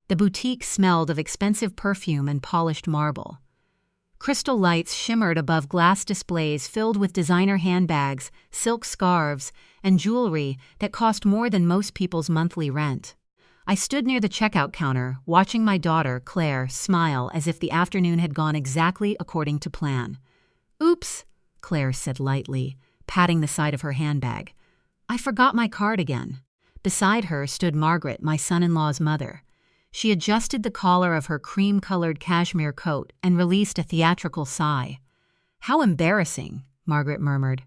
The boutique smelled of expensive perfume and polished marble. Crystal lights shimmered above glass displays filled with designer handbags, silk scarves, and jewelry that cost more than most people's monthly rent. I stood near the checkout counter, watching my daughter, Claire, smile as if the afternoon had gone exactly according to plan. "Oops," Claire said lightly, patting the side of her handbag. "I forgot my card again." Beside her stood Margaret, my son-in-law's mother. She adjusted the collar of her cream-colored cashmere coat and released a theatrical sigh. "How embarrassing," Margaret murmured.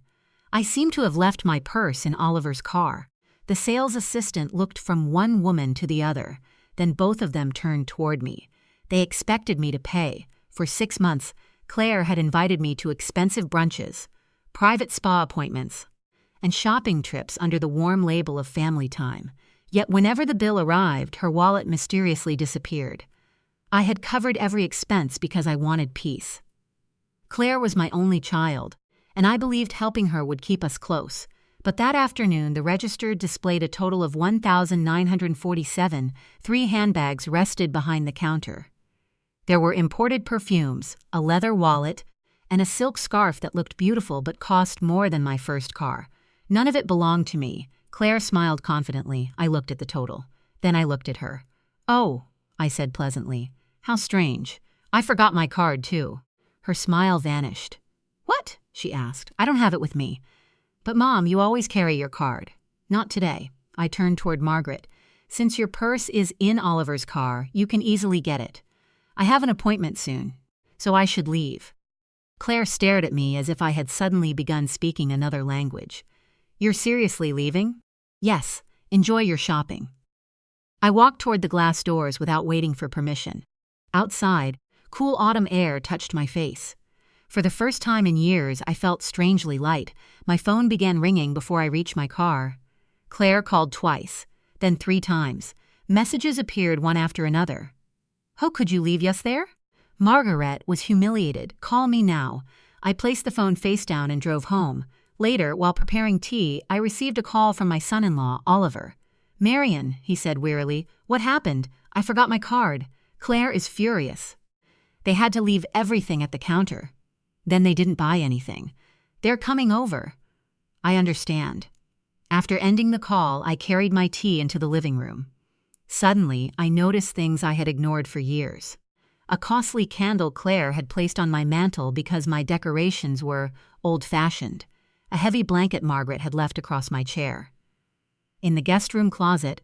"I seem to have left my purse in Oliver's car." The sales assistant looked from one woman to the other, then both of them turned toward me. They expected me to pay. For 6 months, Claire had invited me to expensive brunches, private spa appointments, and shopping trips under the warm label of family time. Yet whenever the bill arrived, her wallet mysteriously disappeared. I had covered every expense because I wanted peace. Claire was my only child, and I believed helping her would keep us close. But that afternoon, the register displayed a total of $1,947. 3 handbags rested behind the counter. There were imported perfumes, a leather wallet, and a silk scarf that looked beautiful but cost more than my first car. None of it belonged to me. Claire smiled confidently. I looked at the total. Then I looked at her. "Oh," I said pleasantly. "How strange. I forgot my card, too." Her smile vanished. "What?" she asked. "I don't have it with me." "But Mom, you always carry your card." "Not today." I turned toward Margaret. "Since your purse is in Oliver's car, you can easily get it. I have an appointment soon, so I should leave." Claire stared at me as if I had suddenly begun speaking another language. "You're seriously leaving?" "Yes. Enjoy your shopping." I walked toward the glass doors without waiting for permission. Outside, cool autumn air touched my face. For the first time in years, I felt strangely light. My phone began ringing before I reached my car. Claire called twice, then 3 times. Messages appeared one after another. "Oh, could you leave us there?" Margaret was humiliated. "Call me now." I placed the phone face down and drove home. Later, while preparing tea, I received a call from my son-in-law, Oliver. "Marian," he said wearily, "what happened? I forgot my card." Claire is furious. "They had to leave everything at the counter. Then they didn't buy anything. They're coming over." "I understand." After ending the call, I carried my tea into the living room. Suddenly, I noticed things I had ignored for years. A costly candle Claire had placed on my mantel because my decorations were old-fashioned. A heavy blanket Margaret had left across my chair. In the guest room closet,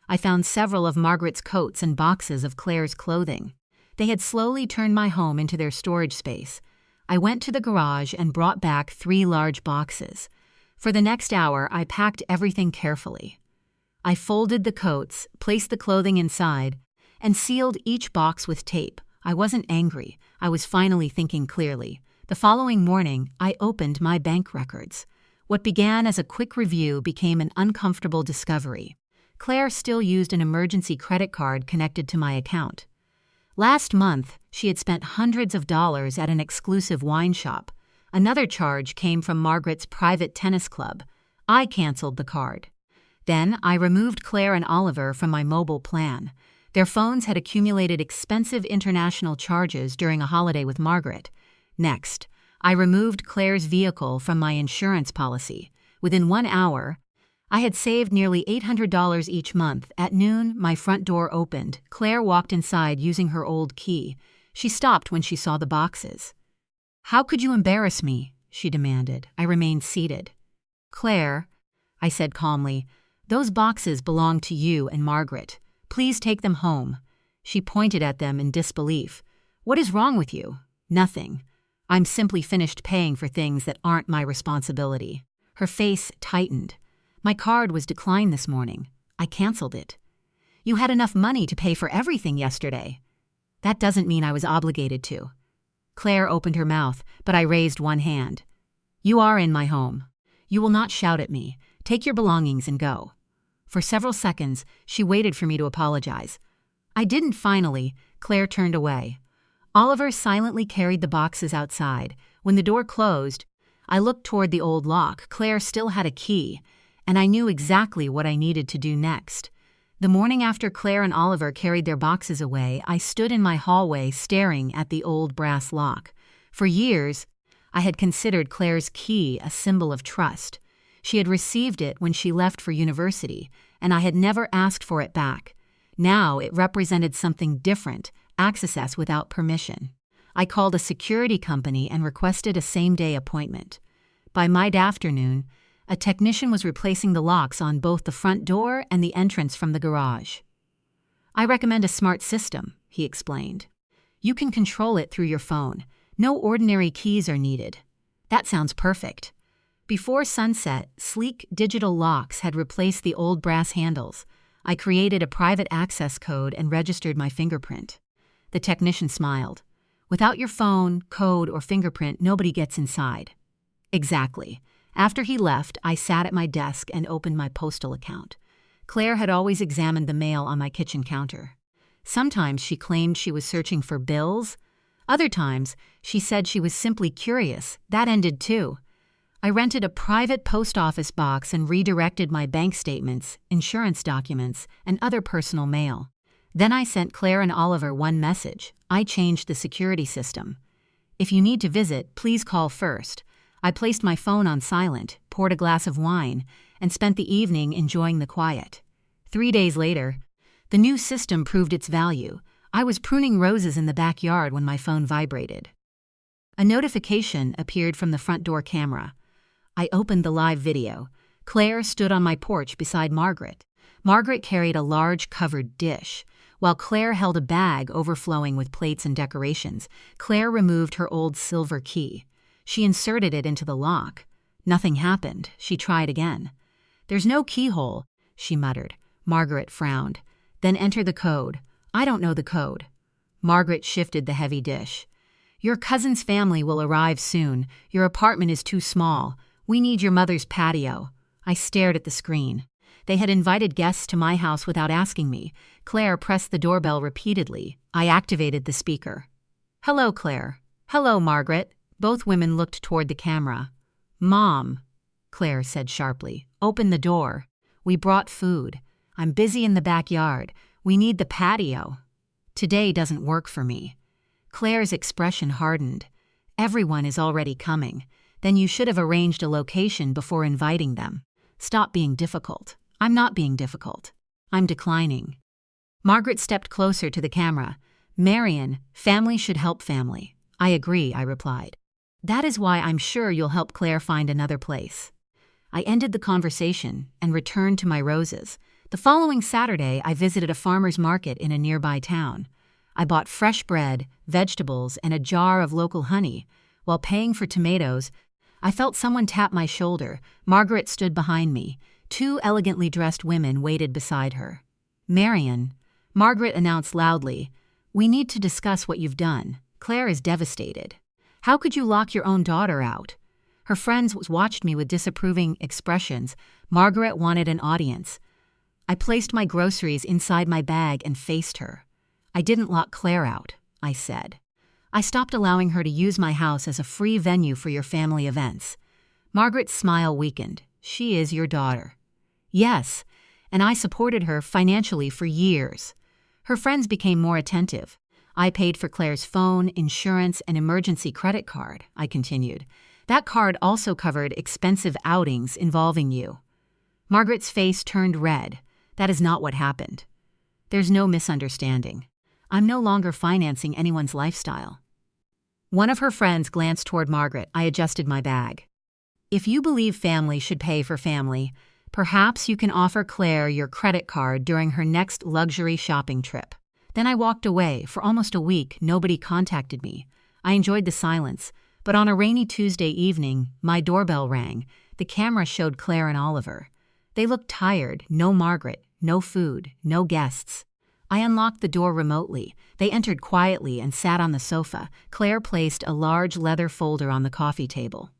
I found several of Margaret's coats and boxes of Claire's clothing. They had slowly turned my home into their storage space. I went to the garage and brought back 3 large boxes. For the next hour, I packed everything carefully. I folded the coats, placed the clothing inside, and sealed each box with tape. I wasn't angry. I was finally thinking clearly. The following morning, I opened my bank records. What began as a quick review became an uncomfortable discovery. Claire still used an emergency credit card connected to my account. Last month, she had spent hundreds of dollars at an exclusive wine shop. Another charge came from Margaret's private tennis club. I canceled the card. Then I removed Claire and Oliver from my mobile plan. Their phones had accumulated expensive international charges during a holiday with Margaret. Next, I removed Claire's vehicle from my insurance policy. Within 1 hour, I had saved nearly $800 each month. At noon, my front door opened. Claire walked inside using her old key. She stopped when she saw the boxes. "How could you embarrass me?" she demanded. I remained seated. "Claire," I said calmly, "those boxes belong to you and Margaret. Please take them home." She pointed at them in disbelief. "What is wrong with you?" "Nothing. I'm simply finished paying for things that aren't my responsibility." Her face tightened. "My card was declined this morning. I canceled it." "You had enough money to pay for everything yesterday." "That doesn't mean I was obligated to." Claire opened her mouth, but I raised one hand. "You are in my home. You will not shout at me. Take your belongings and go." For several seconds, she waited for me to apologize. I didn't finally. Claire turned away. Oliver silently carried the boxes outside. When the door closed, I looked toward the old lock. Claire still had a key, and I knew exactly what I needed to do next. The morning after Claire and Oliver carried their boxes away, I stood in my hallway staring at the old brass lock. For years, I had considered Claire's key a symbol of trust. She had received it when she left for university, and I had never asked for it back. Now it represented something different, access without permission. I called a security company and requested a same-day appointment. By mid-afternoon, a technician was replacing the locks on both the front door and the entrance from the garage. "I recommend a smart system," he explained. "You can control it through your phone. No ordinary keys are needed." That sounds perfect. Before sunset, sleek digital locks had replaced the old brass handles. I created a private access code and registered my fingerprint. The technician smiled. "Without your phone, code, or fingerprint, nobody gets inside." Exactly. After he left, I sat at my desk and opened my postal account. Claire had always examined the mail on my kitchen counter. Sometimes she claimed she was searching for bills. Other times, she said she was simply curious. That ended too. I rented a private post office box and redirected my bank statements, insurance documents, and other personal mail. Then I sent Claire and Oliver one message. I changed the security system. "If you need to visit, please call first." I placed my phone on silent, poured a glass of wine, and spent the evening enjoying the quiet. 3 days later, the new system proved its value. I was pruning roses in the backyard when my phone vibrated. A notification appeared from the front door camera. I opened the live video. Claire stood on my porch beside Margaret. Margaret carried a large covered dish. While Claire held a bag overflowing with plates and decorations, Claire removed her old silver key. She inserted it into the lock. Nothing happened. She tried again. "There's no keyhole," she muttered. Margaret frowned. "Then enter the code." "I don't know the code." Margaret shifted the heavy dish. "Your cousin's family will arrive soon. Your apartment is too small. We need your mother's patio." I stared at the screen. They had invited guests to my house without asking me. Claire pressed the doorbell repeatedly. I activated the speaker. "Hello, Claire." "Hello, Margaret." Both women looked toward the camera. "Mom," Claire said sharply, "open the door. We brought food. I'm busy in the backyard. We need the patio." "Today doesn't work for me." Claire's expression hardened. "Everyone is already coming. Then you should have arranged a location before inviting them. Stop being difficult." "I'm not being difficult. I'm declining." Margaret stepped closer to the camera. "Marian, family should help family." "I agree," I replied. "That is why I'm sure you'll help Claire find another place." I ended the conversation and returned to my roses. The following Saturday, I visited a farmer's market in a nearby town. I bought fresh bread, vegetables, and a jar of local honey. While paying for tomatoes, I felt someone tap my shoulder. Margaret stood behind me. 2 elegantly dressed women waited beside her. "Marian," Margaret announced loudly, "we need to discuss what you've done. Claire is devastated. How could you lock your own daughter out?" Her friends watched me with disapproving expressions. Margaret wanted an audience. I placed my groceries inside my bag and faced her. "I didn't lock Claire out," I said. "I stopped allowing her to use my house as a free venue for your family events." Margaret's smile weakened. "She is your daughter." "Yes, and I supported her financially for years." Her friends became more attentive. "I paid for Claire's phone, insurance, and emergency credit card," I continued. "That card also covered expensive outings involving you." Margaret's face turned red. "That is not what happened." "There's no misunderstanding. I'm no longer financing anyone's lifestyle." One of her friends glanced toward Margaret. I adjusted my bag. "If you believe family should pay for family, perhaps you can offer Claire your credit card during her next luxury shopping trip." Then I walked away. For almost a week, nobody contacted me. I enjoyed the silence, but on a rainy Tuesday evening, my doorbell rang. The camera showed Claire and Oliver. They looked tired. No Margaret, no food, no guests. I unlocked the door remotely. They entered quietly and sat on the sofa. Claire placed a large leather folder on the coffee table.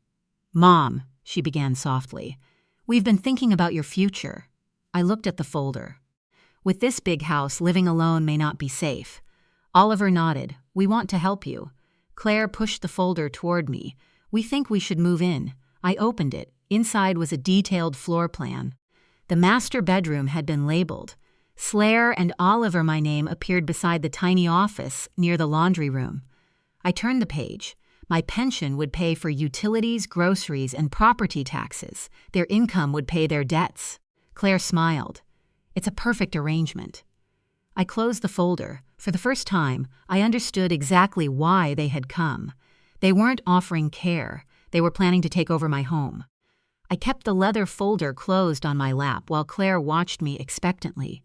"Mom," she began softly, "we've been thinking about your future." I looked at the folder. "With this big house, living alone may not be safe." Oliver nodded. "We want to help you." Claire pushed the folder toward me. "We think we should move in." I opened it. Inside was a detailed floor plan. The master bedroom had been labeled. Slayer and Oliver, my name, appeared beside the tiny office near the laundry room. I turned the page. My pension would pay for utilities, groceries, and property taxes. Their income would pay their debts. Claire smiled. It's a perfect arrangement. I closed the folder. For the first time, I understood exactly why they had come. They weren't offering care. They were planning to take over my home. I kept the leather folder closed on my lap while Claire watched me expectantly.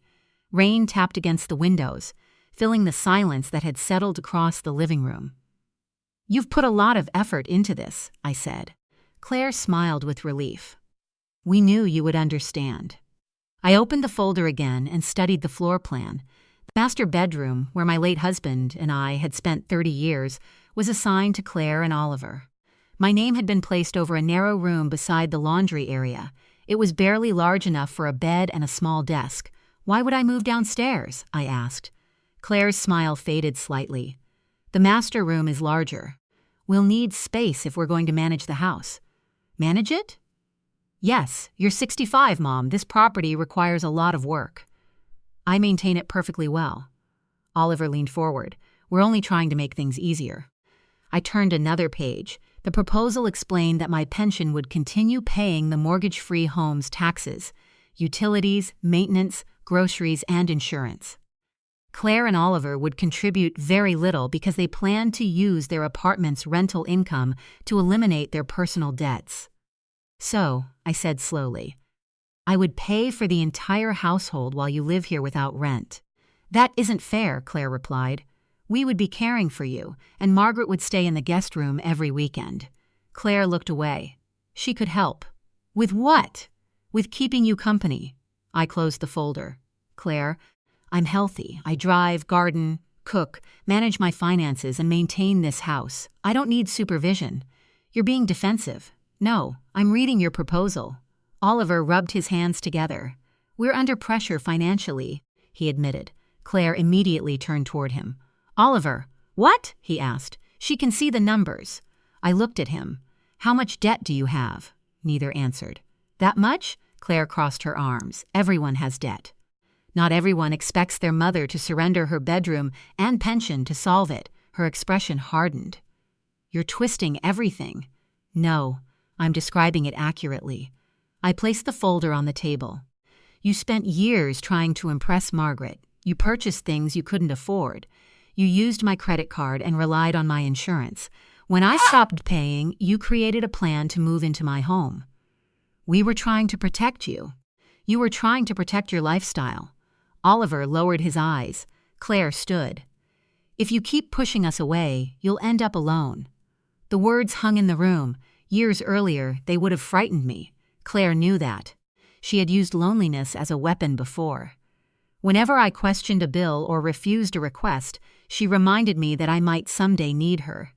Rain tapped against the windows, filling the silence that had settled across the living room. "You've put a lot of effort into this," I said. Claire smiled with relief. "We knew you would understand." I opened the folder again and studied the floor plan. The master bedroom, where my late husband and I had spent 30 years, was assigned to Claire and Oliver. My name had been placed over a narrow room beside the laundry area. It was barely large enough for a bed and a small desk. "Why would I move downstairs?" I asked. Claire's smile faded slightly. "The master room is larger. We'll need space if we're going to manage the house." "Manage it?" "Yes, you're 65, Mom. This property requires a lot of work." "I maintain it perfectly well." Oliver leaned forward. "We're only trying to make things easier." I turned another page. The proposal explained that my pension would continue paying the mortgage-free home's taxes, utilities, maintenance, groceries, and insurance. Claire and Oliver would contribute very little because they planned to use their apartment's rental income to eliminate their personal debts. "So," I said slowly, "I would pay for the entire household while you live here without rent." "That isn't fair," Claire replied. "We would be caring for you, and Margaret would stay in the guest room every weekend." Claire looked away. "She could help." "With what?" "With keeping you company." I closed the folder. "Claire, I'm healthy. I drive, garden, cook, manage my finances, and maintain this house. I don't need supervision." "You're being defensive." "No, I'm reading your proposal." Oliver rubbed his hands together. "We're under pressure financially," he admitted. Claire immediately turned toward him. "Oliver." "What?" he asked. "She can see the numbers." I looked at him. "How much debt do you have?" Neither answered. "That much?" Claire crossed her arms. "Everyone has debt." "Not everyone expects their mother to surrender her bedroom and pension to solve it." Her expression hardened. "You're twisting everything." "No, I'm describing it accurately." I placed the folder on the table. "You spent years trying to impress Margaret. You purchased things you couldn't afford. You used my credit card and relied on my insurance. When I stopped paying, you created a plan to move into my home. We were trying to protect you. You were trying to protect your lifestyle." Oliver lowered his eyes. Claire stood. "If you keep pushing us away, you'll end up alone." The words hung in the room. Years earlier, they would have frightened me. Claire knew that. She had used loneliness as a weapon before. Whenever I questioned a bill or refused a request, she reminded me that I might someday need her.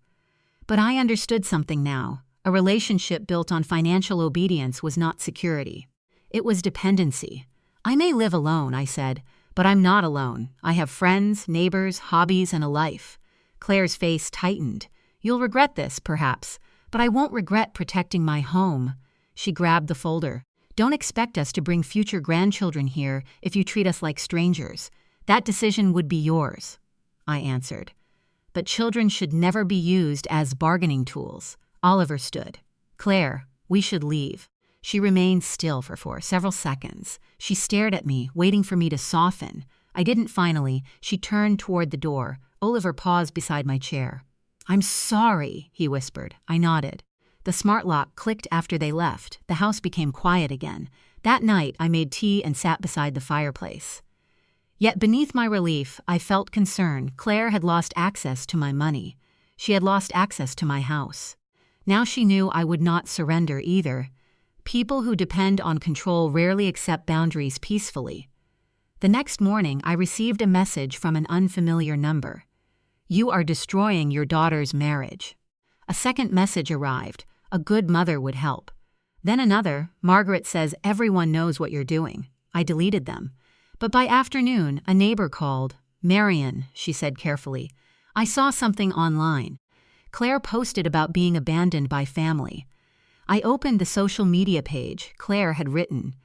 But I understood something now. A relationship built on financial obedience was not security. It was dependency. "I may live alone," I said, "but I'm not alone. I have friends, neighbors, hobbies, and a life." Claire's face tightened. "You'll regret this, perhaps, but I won't regret protecting my home." She grabbed the folder. "Don't expect us to bring future grandchildren here if you treat us like strangers. That decision would be yours." I answered. "But children should never be used as bargaining tools." Oliver stood. "Claire, we should leave." She remained still for several seconds. She stared at me, waiting for me to soften. I didn't finally. She turned toward the door. Oliver paused beside my chair. "I'm sorry," he whispered. I nodded. The smart lock clicked after they left. The house became quiet again. That night, I made tea and sat beside the fireplace. Yet beneath my relief, I felt concern. Claire had lost access to my money. She had lost access to my house. Now she knew I would not surrender either. People who depend on control rarely accept boundaries peacefully. The next morning, I received a message from an unfamiliar number. "You are destroying your daughter's marriage." A second message arrived. A good mother would help. Then another. "Margaret says everyone knows what you're doing." I deleted them. But by afternoon, a neighbor called. "Marian," she said carefully, "I saw something online. Claire posted about being abandoned by family." I opened the social media page. Claire had written,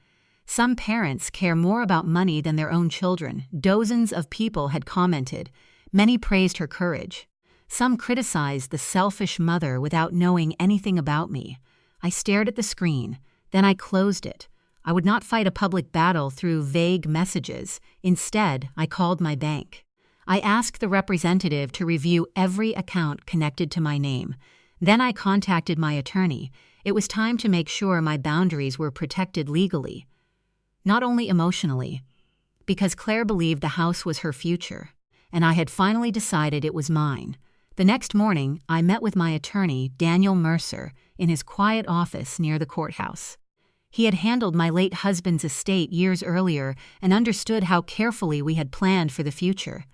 Some parents care more about money than their own children, dozens of people had commented. Many praised her courage. Some criticized the selfish mother without knowing anything about me. I stared at the screen, then I closed it. I would not fight a public battle through vague messages. Instead, I called my bank. I asked the representative to review every account connected to my name. Then I contacted my attorney. It was time to make sure my boundaries were protected legally. Not only emotionally, because Claire believed the house was her future, and I had finally decided it was mine. The next morning, I met with my attorney, Daniel Mercer, in his quiet office near the courthouse. He had handled my late husband's estate years earlier and understood how carefully we had planned for the future.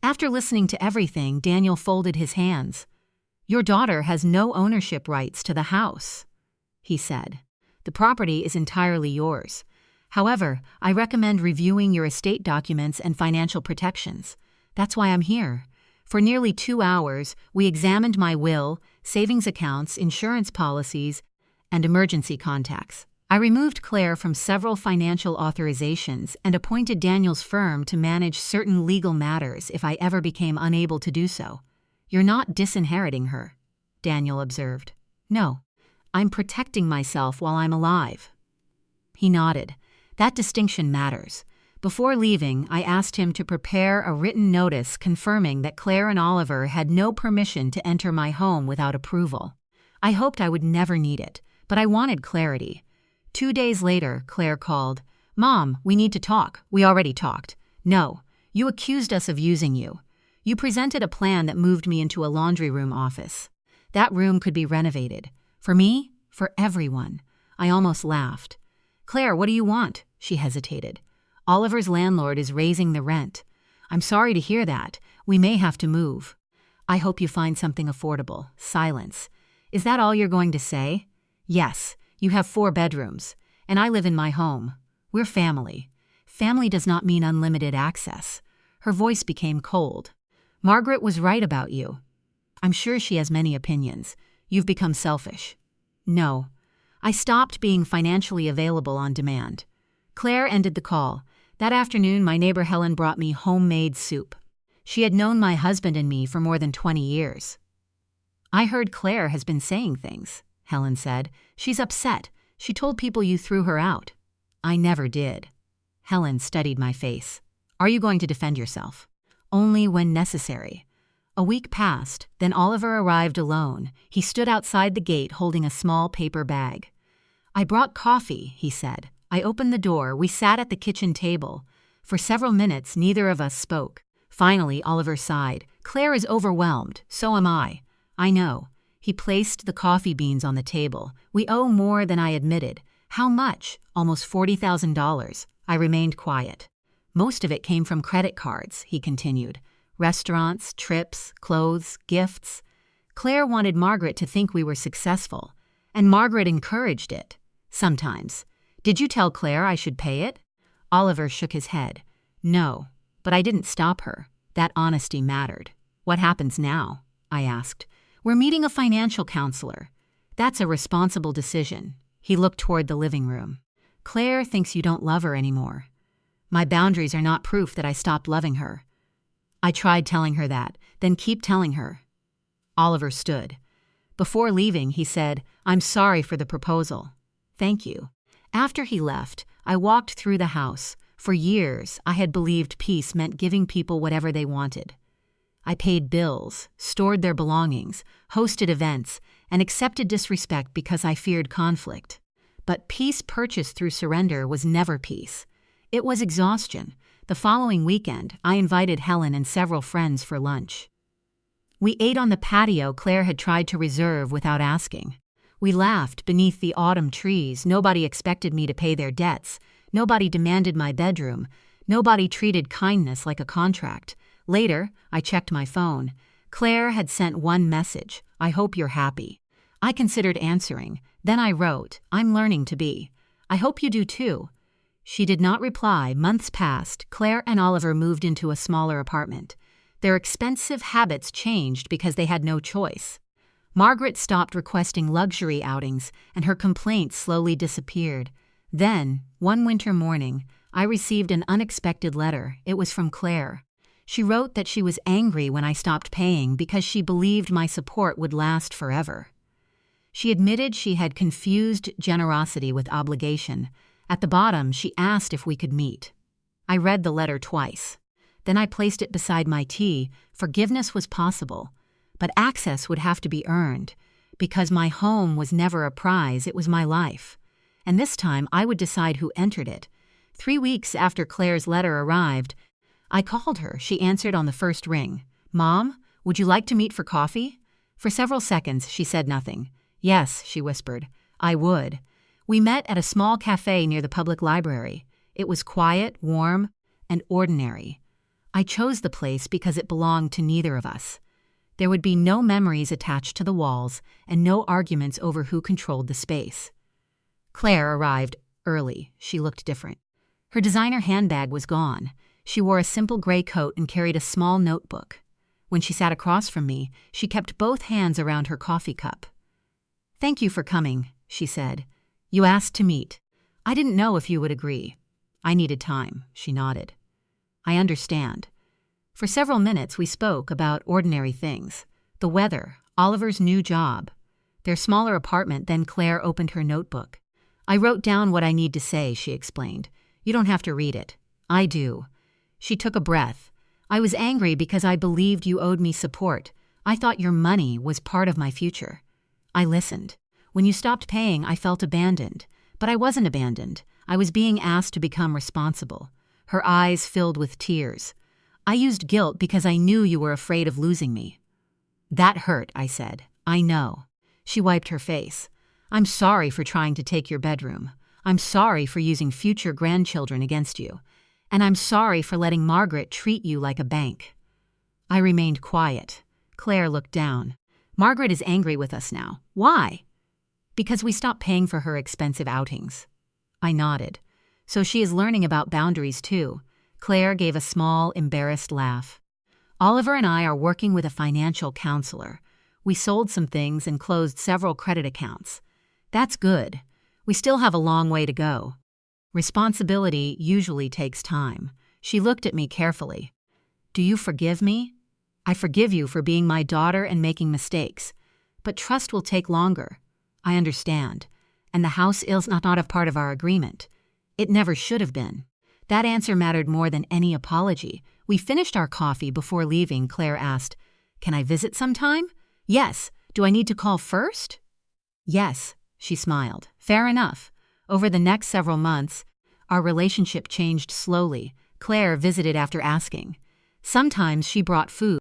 After listening to everything, Daniel folded his hands. "Your daughter has no ownership rights to the house," he said. "The property is entirely yours. However, I recommend reviewing your estate documents and financial protections. That's why I'm here." For nearly 2 hours, we examined my will, savings accounts, insurance policies, and emergency contacts. I removed Claire from several financial authorizations and appointed Daniel's firm to manage certain legal matters if I ever became unable to do so. "You're not disinheriting her," Daniel observed. "No, I'm protecting myself while I'm alive." He nodded. That distinction matters. Before leaving, I asked him to prepare a written notice confirming that Claire and Oliver had no permission to enter my home without approval. I hoped I would never need it, but I wanted clarity. 2 days later, Claire called. "Mom, we need to talk. We already talked." "No, you accused us of using you. You presented a plan that moved me into a laundry room office. That room could be renovated. For me? For everyone." I almost laughed. "Claire, what do you want?" She hesitated. "Oliver's landlord is raising the rent." "I'm sorry to hear that. We may have to move." "I hope you find something affordable." Silence. "Is that all you're going to say?" "Yes, you have 4 bedrooms, and I live in my home. We're family. Family does not mean unlimited access." Her voice became cold. "Margaret was right about you." "I'm sure she has many opinions. You've become selfish." "No. I stopped being financially available on demand." Claire ended the call. That afternoon, my neighbor Helen brought me homemade soup. She had known my husband and me for more than 20 years. "I heard Claire has been saying things," Helen said. "She's upset. She told people you threw her out." "I never did." Helen studied my face. "Are you going to defend yourself?" "Only when necessary." A week passed, then Oliver arrived alone. He stood outside the gate holding a small paper bag. "I brought coffee," he said. I opened the door. We sat at the kitchen table. For several minutes, neither of us spoke. Finally, Oliver sighed. "Claire is overwhelmed. So am I." "I know." He placed the coffee beans on the table. "We owe more than I admitted." "How much?" "Almost $40,000. I remained quiet. "Most of it came from credit cards," he continued. "Restaurants, trips, clothes, gifts." Claire wanted Margaret to think we were successful, and Margaret encouraged it. Sometimes. "Did you tell Claire I should pay it?" Oliver shook his head. "No, but I didn't stop her. That honesty mattered." "What happens now?" I asked. "We're meeting a financial counselor." "That's a responsible decision." He looked toward the living room. "Claire thinks you don't love her anymore." "My boundaries are not proof that I stopped loving her." I tried telling her that, then keep telling her. Oliver stood. Before leaving, he said, "I'm sorry for the proposal." "Thank you." After he left, I walked through the house. For years, I had believed peace meant giving people whatever they wanted. I paid bills, stored their belongings, hosted events, and accepted disrespect because I feared conflict. But peace purchased through surrender was never peace. It was exhaustion. The following weekend, I invited Helen and several friends for lunch. We ate on the patio Claire had tried to reserve without asking. We laughed beneath the autumn trees. Nobody expected me to pay their debts. Nobody demanded my bedroom. Nobody treated kindness like a contract. Later, I checked my phone. Claire had sent one message, "I hope you're happy." I considered answering. Then I wrote, "I'm learning to be. I hope you do too." She did not reply. Months passed. Claire and Oliver moved into a smaller apartment. Their expensive habits changed because they had no choice. Margaret stopped requesting luxury outings, and her complaints slowly disappeared. Then, one winter morning, I received an unexpected letter. It was from Claire. She wrote that she was angry when I stopped paying because she believed my support would last forever. She admitted she had confused generosity with obligation. At the bottom, she asked if we could meet. I read the letter twice. Then I placed it beside my tea. Forgiveness was possible, but access would have to be earned, because my home was never a prize, it was my life. And this time I would decide who entered it. 3 weeks after Claire's letter arrived, I called her. She answered on the first ring. "Mom, would you like to meet for coffee?" For several seconds, she said nothing. "Yes," she whispered, "I would." We met at a small cafe near the public library. It was quiet, warm, and ordinary. I chose the place because it belonged to neither of us. There would be no memories attached to the walls and no arguments over who controlled the space. Claire arrived early. She looked different. Her designer handbag was gone. She wore a simple gray coat and carried a small notebook. When she sat across from me, she kept both hands around her coffee cup. "Thank you for coming," she said. "You asked to meet. I didn't know if you would agree." "I needed time," she nodded. "I understand." For several minutes we spoke about ordinary things. The weather, Oliver's new job, their smaller apartment. Then Claire opened her notebook. "I wrote down what I need to say," she explained. "You don't have to read it." "I do." She took a breath. "I was angry because I believed you owed me support. I thought your money was part of my future." I listened. "When you stopped paying, I felt abandoned. But I wasn't abandoned. I was being asked to become responsible." Her eyes filled with tears. "I used guilt because I knew you were afraid of losing me." "That hurt," I said. "I know." She wiped her face. "I'm sorry for trying to take your bedroom. I'm sorry for using future grandchildren against you. And I'm sorry for letting Margaret treat you like a bank." I remained quiet. Claire looked down. "Margaret is angry with us now. Why?" "Because we stopped paying for her expensive outings." I nodded. "So she is learning about boundaries too." Claire gave a small, embarrassed laugh. "Oliver and I are working with a financial counselor. We sold some things and closed several credit accounts. That's good. We still have a long way to go. Responsibility usually takes time." She looked at me carefully. "Do you forgive me?" "I forgive you for being my daughter and making mistakes. But trust will take longer." "I understand. And the house is not a part of our agreement." "It never should have been." That answer mattered more than any apology. We finished our coffee. Before leaving, Claire asked, "Can I visit sometime?" "Yes. Do I need to call first?" "Yes," she smiled. "Fair enough." Over the next several months, our relationship changed slowly. Claire visited after asking. Sometimes she brought food.